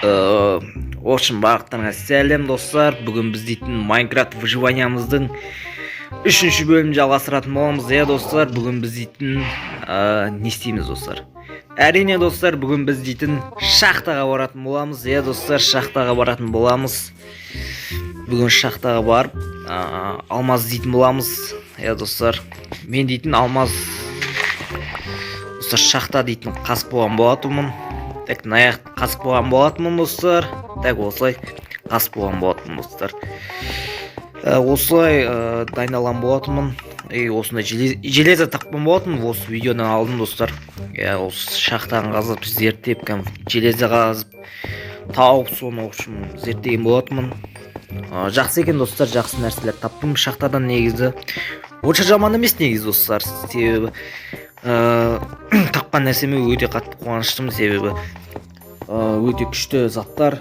В общем, барлықтарыңа сәлем достар. Бүгін біз дейтін Майнкрафт выживаниямыздың 3-ші бөлімін жалғастыратын боламыз. Достар, бүгін біз дейтін не істейміз достар? Әрине достар, бүгін біз дейтін шахтаға баратын боламыз. Достар, шахтаға баратын боламыз. Бүгін шахтаға барып алмаз дейтін боламыз. Достар, мен дейтін алмаз достар, шахта дейтін қасып болған болатынмын. Так, наяқ қасып болған болатынмын достар. Так, осылай қасып болған болатынмын достар. Осылай дайындалған болатынмын. Осындай железо тапқан болатынмын осы видеодан алдым достар. Осы шахтаны қазып зерттеп, железо қазып тауып, соны в общем зерттеген болатынмын. Жақсы екен достар, жақсы нәрселер таптым шахтадан негізі. Онша жаман емес негізі достар. Себебі тапқан нәрсеме өте қатты қуаныштымын, себебі өте күшті заттар,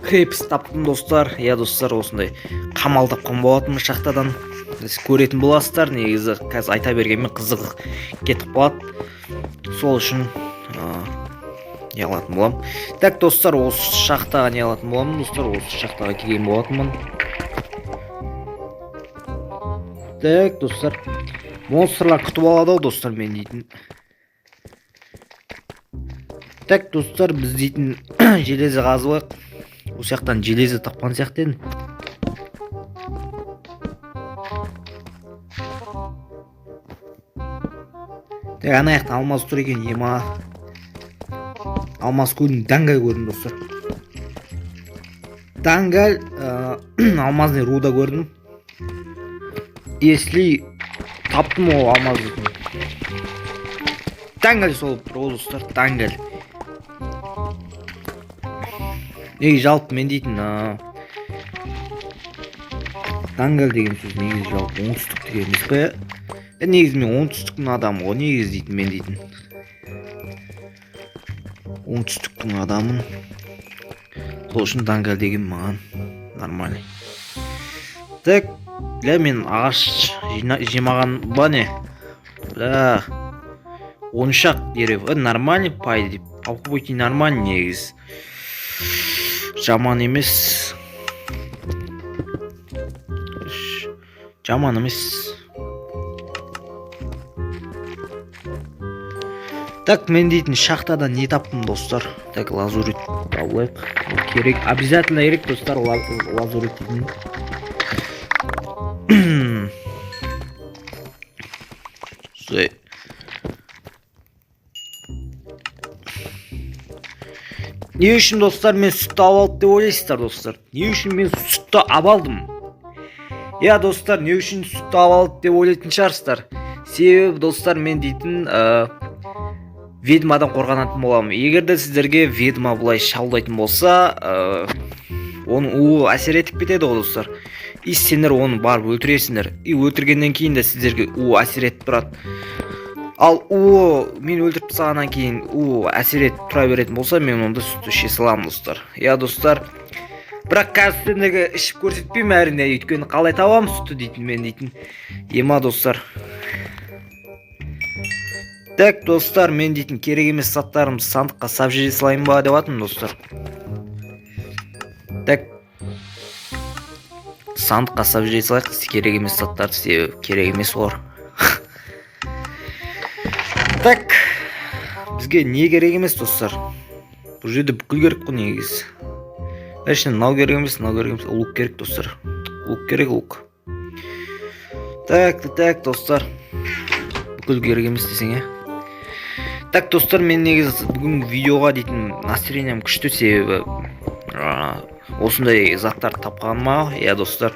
крепость таптым достар. Достар, осындай қамал тапқан болатынмын шахтадан. Сіз көретін боласыздар, негізі қазір айта бергенмен қызық кетіп қалады. Сол үшін не алатын боламын. Так достар, осы шахтаға не алатын боламын достар, осы шахтаға келген болатынмын. Так достар, монстрлар күтіп алады достар мен дейтін. Так достар, біз дейтін железо қазып алайық. Осы жақтан железо тапқан сияқты еді. Так, ана жақтан алмаз тұр екен, ема. Алмаз көрдім, даңғал көрдім достар. Даңғал, алмазный руда көрдім. Если таптым ол алмазды. Даңғал сол достар, даңғал. Неге жалпы мен дейтін даңғал деген сөз негізі жалпы оңтүстік деген емес пе? Негізі мен оңтүстіктің адамы ғой, негізі дейтін мен дейтін. Оңтүстіктің адамын. Сол үшін даңғал деген маған нормальный. Так, мен ағаш жемаған ба не? 13 дерев, нормальный пай деп. Попробуйте нормальный негізі. Жаман емес. Жаман емес. Так, мен дейтін шахтадан не таптым достар? Так, лазурит алайық. Керек, обязательно керек достар, лазурит дейтін. Не үшін достар мен сүтті алып деп ойлайсыздар достар? Не үшін мен сүтті алдым? Достар, не үшін сүтті алып деп ойлайтын шығарсыздар? Себебі достар, мен дейтін ведьмадан қорғанатын боламын. Егерде сіздерге ведьма бұлай шалдайтын болса, оның уы әсер етіп кетеді ғой достар. Сендер оны барып өлтіресіңдер. Өлтіргеннен кейін де сіздерге уы әсер етіп тұрады. Ал мен өлтіріп тастағаннан кейін әсер етіп тұра беретін болса, мен онда сүтті іше саламын достар. Достар, бірақ қазір сендерге ішіп көрсетпеймін әрине, өйткені қалай табамын сүтті дейтін мен дейтін. Ема достар. Так достар, мен дейтін керек емес заттарымды сандыққа сап жібере салайын ба деп жатырмын достар. Так, сандыққа сап жібере салайық, керек емес заттарды, себебі керек емес олар. Так, бізге не керек емес достар? Бұл жерде бүкіл керек қой негізі. Мынау керек емес, лук керек достар. Лук керек, лук. Так достар, бүкіл керек емес десең, Так достар, мен негізі бүгін видеоға дейтін настроениям күшті, себебі осындай заттар тапқаныма. Достар,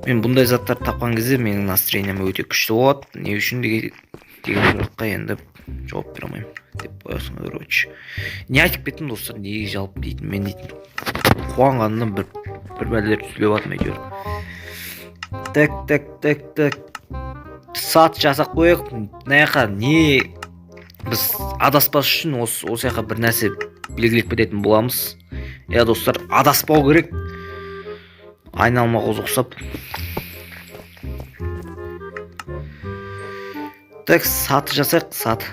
мен бұндай заттар тапқан кезде менің настроениям өте күшті болады. Не үшін деген сұраққа енді жауап бере алмаймын деп қоясың, короче. Не айтып кеттім достар, неге жалпы дейтін мен дейтін. Қуанғанымнан бір бәлелер сөйлеп жатырмын әйтеуір. Так. Сат жасап қояйық. Мынаяққа не біз адаспас үшін осы жаққа бір нәрсе белгілеп кететін боламыз. Достар, адаспау керек. Айналма қоз ұқсап. Так, саты жасайық, сат.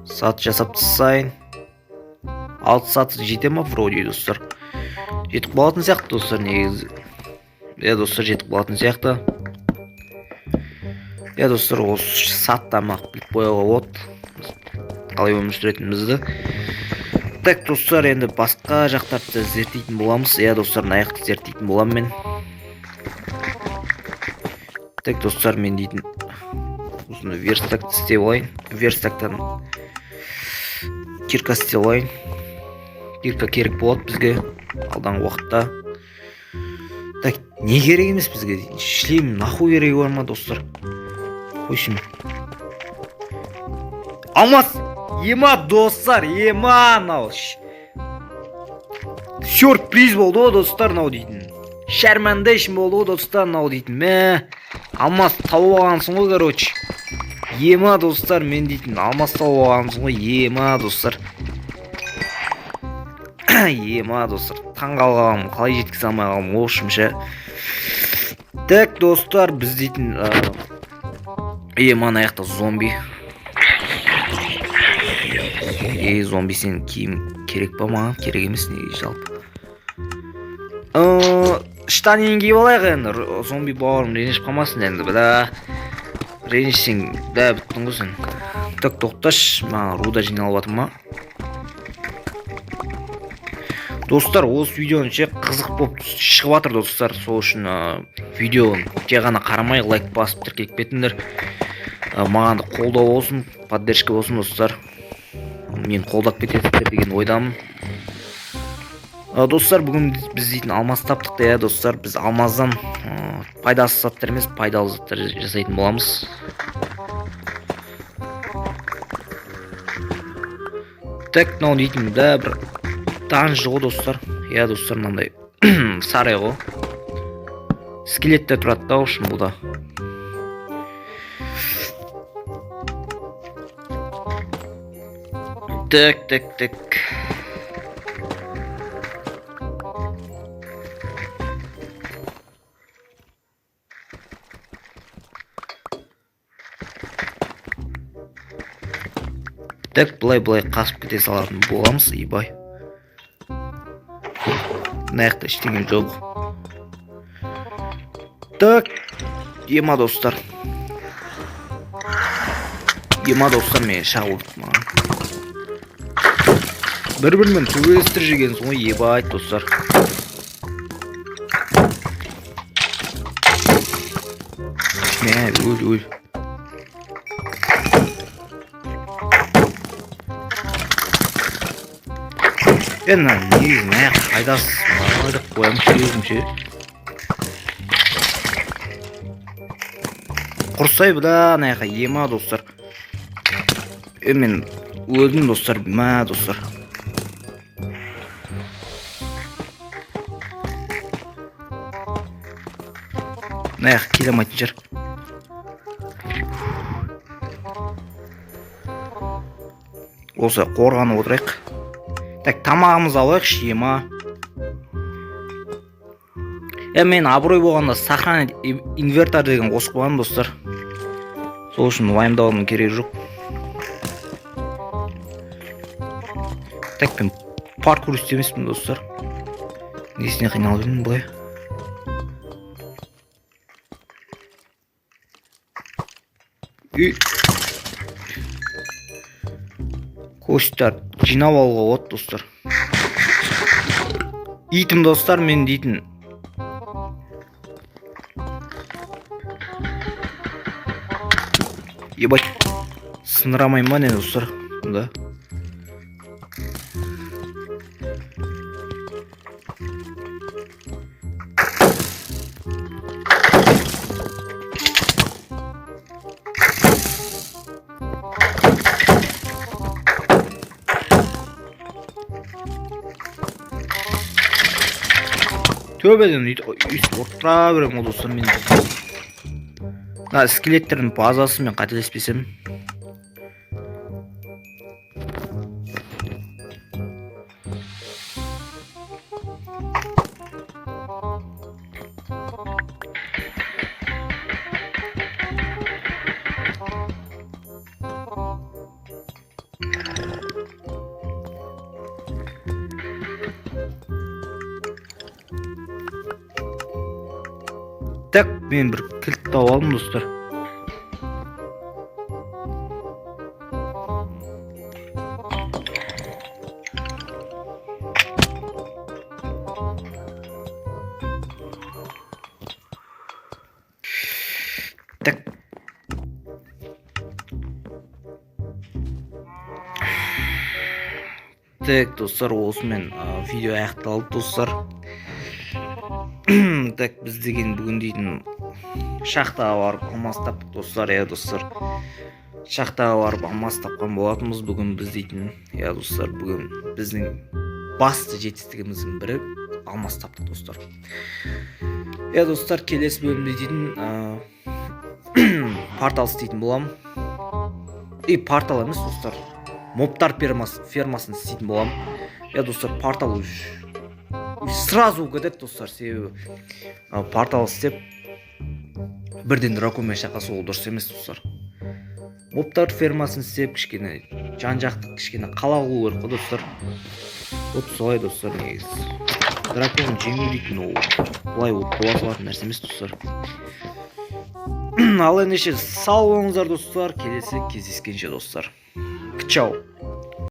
Сат жасап тастайын. 6 саат жете ма вроде достар. Жетіп қалатын сияқты достар, негізі. Достар, жетіп қалатын сияқты. Достар, осы саттан ақ біліп қоюға болады. Қалай өмір сүретінімізді. Так, достар, енді басқа жақтарды зерттейтін боламыз. Достар, аяқты зерттейтін болам мен. Так, достар, мен дейтін осыны верстакты істеп алайын. Верстактан кирка істеп алайын. Кирка керек болады бізге алдағы уақытта. Так, не керек емес бізге? Шлем нахуй керегі бар ма, достар? Қойшым. Алмас! Ема, достар, ема, нау. Сюрприз болды ғой, достар, нау дейтін. Шәрмәндейшін болды ғой, достар, нау дейтін. Алмас тауып алғансың ғой, короче. Ема, достар, мен дейтін. Алмас тауып алғансың ғой, ема, достар. Ема, достар, таңғалғам, қалай жеткізе алмай қалым, оғышымша. Так, достар, біз дейтін. Еман аяқта зомби. Зомби сен киім керек па маған? Керек емес, неге жалпы. Штанин киіп алайық енді. Зомби бауырым ренжіп қалмасын енді. Бля, ренжсең да біттің ғой сен. Так, тоқташ, маған руда жиналып жатыр ма? Достар, осы видеоны ше қызық болып шығып жатыр, достар. Сол үшін видеоны тек ғана қарамай лайк басып тіркеліп кетіңдер. Маған да қолдау болсын, поддержка болсын, достар. Мен қолдап кетесіздер деген ойдамын. Достар, бүгін біз дейтін алмаз таптық та, достар. Біз алмаздан пайдасыз заттар емес, пайдалы заттар жасайтын боламыз. Так, мынау дейтін да бір данжы ғой, достар. Достар, мынандай сарай ғой. Скелеттер тұрады да, үшін бұл да. Так. Так, былай қасып кете салатын боламыз, ебай. Наяқта ештеңе жоқ. Так, ема, достар. Мен шағылдық маған. Бір-бірмен төбелестір жеген соң ебай, достар. Өл. Негізін аяқ қайдасыз деп қоямын өзімше. Құрсай бұдан аяққа ема, достар. Мен өлдім, достар, достар. Аяқ келемайтын жер. Осы қорғанып отырайық. Так, тамағымыз алайық, ема. Мен абырой болғанда сохранить инвертор деген қосып қойғанмын, достар. Сол үшін уайымдауымның керегі жоқ. Так, мен паркур істемеспін, достар. Несіне қиналып жүрмін бұлай. Костар жинап алуға болады, достар. Итім, достар, мен дейтін. Ебать, сындырамай ма не, достар? Да. Төбеден үйтіп ұрттыра берем, достар, мен. Скелеттердің базасы мен қателеспесем. Так, мен бір кілт тауып алдым достар. Так. Так, достар, осымен видео аяқталды, достар. Так, біз деген бүгін дейтін шахтаға барып алмас таптық, достар, достар. Шахтаға барып алмас тапқан болатынбыз бүгін біз дейтін. Достар, бүгін біздің басты жетістігіміздің бірі алмас таптық, достар. Достар, келесі бөлімде дейтін портал істейтін болам. Портал емес, достар. Мобтар фермасын істейтін болам. Достар, портал сразу угадать, достар, себебі портал істеп бірден драконмен шақасы ол дұрыс емес, достар. Мобтар фермасын істеп кішкене жан-жақты кішкене қала қылу керек қой, достар. Вот солай, достар, негізі. Дракон жеңу дейтін ол былай ол бола салатын нәрсе емес, достар. Ал ендеше сау болыңыздар, достар. Келесі кездескенше, достар. Чао.